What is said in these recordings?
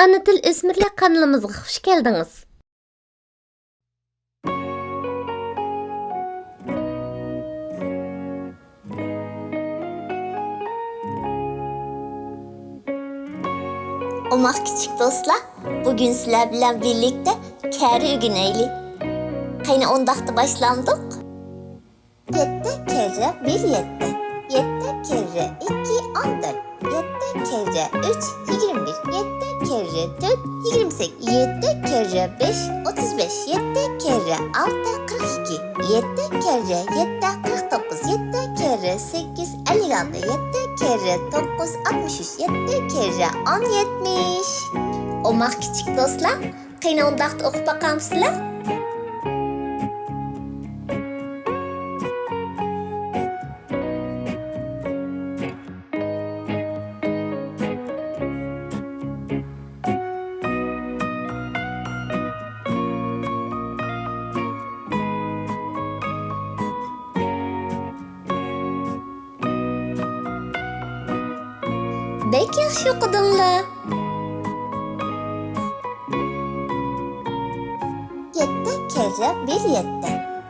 Ana Til Ösmürler kanalımızga hoş geldiniz. Omaq küçük dostlar, bugün sizler bilen birlikte kere ügüneyli. Kayna ondaqta başlandık. 7 kere 1 7. 7 kere 2 14. 7 kere 3 21. 7 kere 4 28. 7 kere 5 35. 7 kere 6 42. 7 kere 7 49. 7 kere 8 56. 7 kere 9 63. 7 kere 10 70. Omaq küçük dostlar, kayna ondaqta okup bakamsızlar. Bek yaxşı okudunlar. 7 kere 1 7.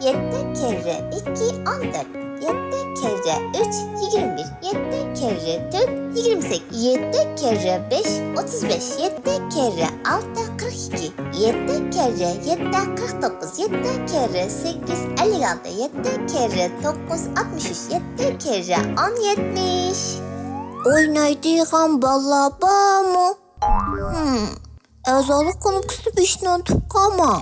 7 kere 2 14. 7 kere 3 21. 7 kere 4 28. 7 kere 5 35. 7 kere 6 42. 7 kere 7 49. 7 kere 8 56. 7 kere 9 63. 7 kere 10 70. Oynaydigan balla barmı? Əzalı konuksu bişini unutup qalma.